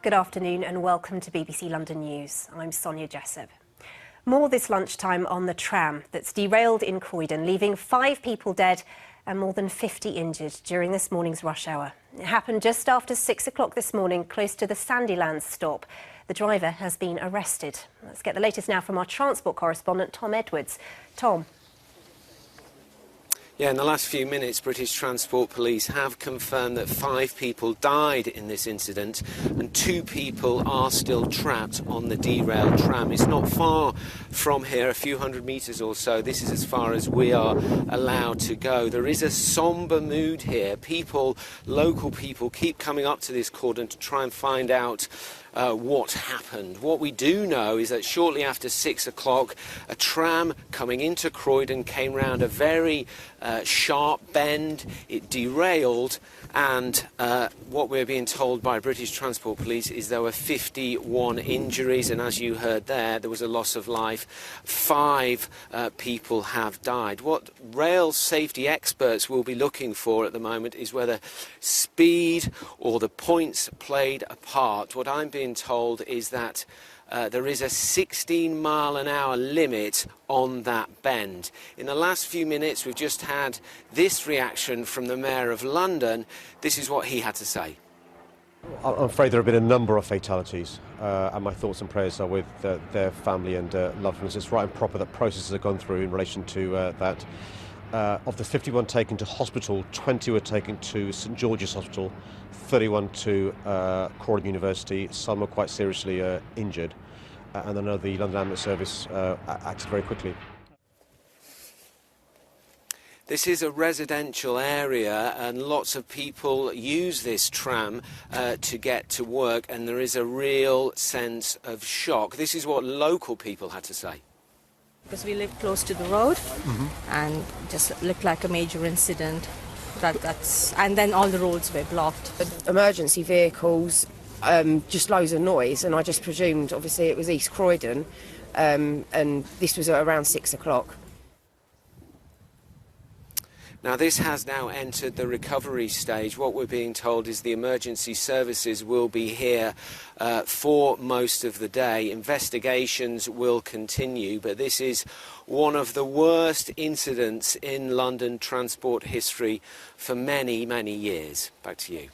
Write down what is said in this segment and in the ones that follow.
Good afternoon and welcome to BBC London News. I'm Sonja Jessup. More this lunchtime on the tram that's derailed in Croydon, leaving 5 people dead and more than 50 injured during this morning's rush hour. It happened just after 6 o'clock this morning, close to the Sandilands stop. The driver has been arrested. Let's get the latest now from our transport correspondent, Tom Edwards. Tom. Yeah, in the last few minutes, British Transport Police have confirmed that 5 people died in this incident and 2 people are still trapped on the derailed tram. It's not far from here, a few hundred metres or so. This is as far as we are allowed to go. There is a sombre mood here. Local people keep coming up to this cordon to try and find out what happened. What we do know is that shortly after 6 o'clock, a tram coming into Croydon came round a very sharp bend. It derailed, and what we're being told by British Transport Police is there were 51 injuries, and as you heard there was a loss of life. 5 people have died. What rail safety experts will be looking for at the moment is whether speed or the points played a part. What I'm being told is that there is a 16-mile-an-hour limit on that bend. In the last few minutes, we've just had this reaction from the Mayor of London. This is what he had to say. I'm afraid there have been a number of fatalities, and my thoughts and prayers are with their family and loved ones. It's right and proper that processes have gone through in relation to that. Of the 51 taken to hospital, 20 were taken to St George's Hospital, 31 to Croydon University. Some were quite seriously injured, and I know the London Ambulance Service acted very quickly. This is a residential area and lots of people use this tram to get to work, and there is a real sense of shock. This is what local people had to say. Because we live close to the road, and just looked like a major incident. And then all the roads were blocked. Emergency vehicles, just loads of noise, and I just presumed, obviously, it was East Croydon, and this was at around 6 o'clock. Now, this has now entered the recovery stage. What we're being told is the emergency services will be here for most of the day. Investigations will continue, but this is one of the worst incidents in London transport history for many, many years. Back to you.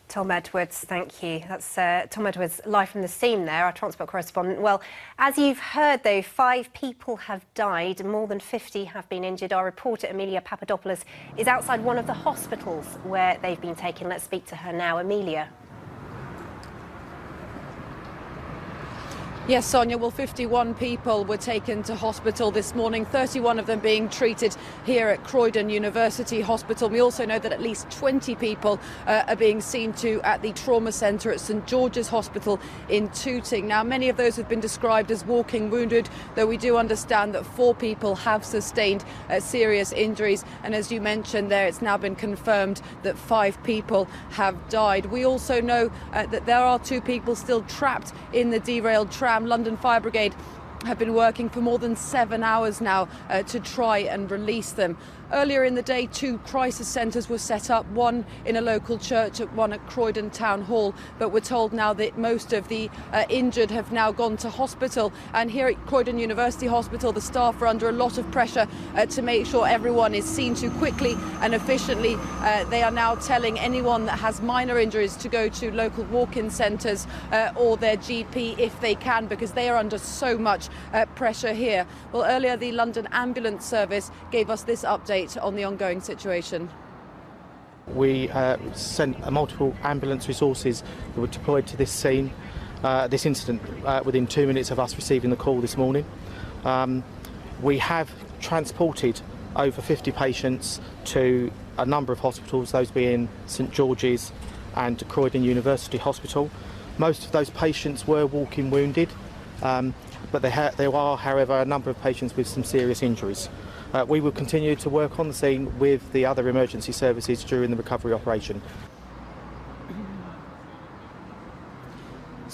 Tom Edwards, thank you. That's Tom Edwards live from the scene there, our transport correspondent. Well, as you've heard, though, 5 people have died, more than 50 have been injured. Our reporter, Emilia Papadopoulos, is outside one of the hospitals where they've been taken. Let's speak to her now. Emilia. Yes, Sonja, well, 51 people were taken to hospital this morning, 31 of them being treated here at Croydon University Hospital. We also know that at least 20 people are being seen to at the trauma centre at St George's Hospital in Tooting. Now, many of those have been described as walking wounded, though we do understand that 4 people have sustained serious injuries. And as you mentioned there, it's now been confirmed that 5 people have died. We also know that there are 2 people still trapped in the derailed tram. London Fire Brigade have been working for more than 7 hours now to try and release them. Earlier in the day, 2 crisis centres were set up, one in a local church, one at Croydon Town Hall, but we're told now that most of the injured have now gone to hospital. And here at Croydon University Hospital, the staff are under a lot of pressure to make sure everyone is seen to quickly and efficiently. They are now telling anyone that has minor injuries to go to local walk-in centres or their GP if they can, because they are under so much pressure here. Well, earlier the London Ambulance Service gave us this update on the ongoing situation. We sent multiple ambulance resources that were deployed to this scene, this incident, within 2 minutes of us receiving the call this morning. We have transported over 50 patients to a number of hospitals, those being St George's and Croydon University Hospital. Most of those patients were walking wounded, but there are, however, a number of patients with some serious injuries. We will continue to work on the scene with the other emergency services during the recovery operation.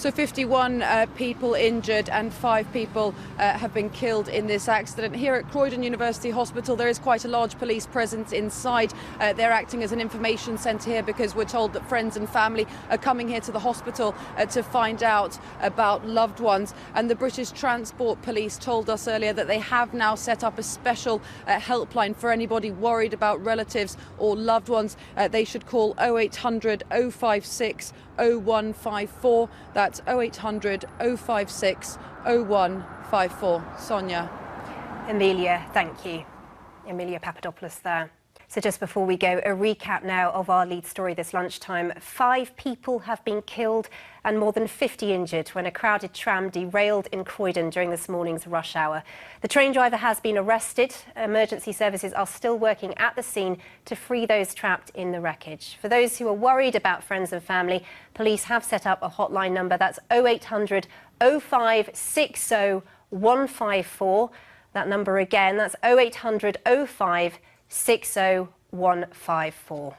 So 51 people injured and 5 people have been killed in this accident. Here at Croydon University Hospital, there is quite a large police presence inside. They're acting as an information centre here because we're told that friends and family are coming here to the hospital to find out about loved ones. And the British Transport Police told us earlier that they have now set up a special helpline for anybody worried about relatives or loved ones. They should call 0800 056 0154. That's 0800 056 0154. Sonja. Emilia, thank you. Emilia Papadopoulos there. So just before we go, a recap now of our lead story this lunchtime. 5 people have been killed and more than 50 injured when a crowded tram derailed in Croydon during this morning's rush hour. The train driver has been arrested. Emergency services are still working at the scene to free those trapped in the wreckage. For those who are worried about friends and family, police have set up a hotline number. That's 0800 0560 154. That number again, that's 0800 0560 154.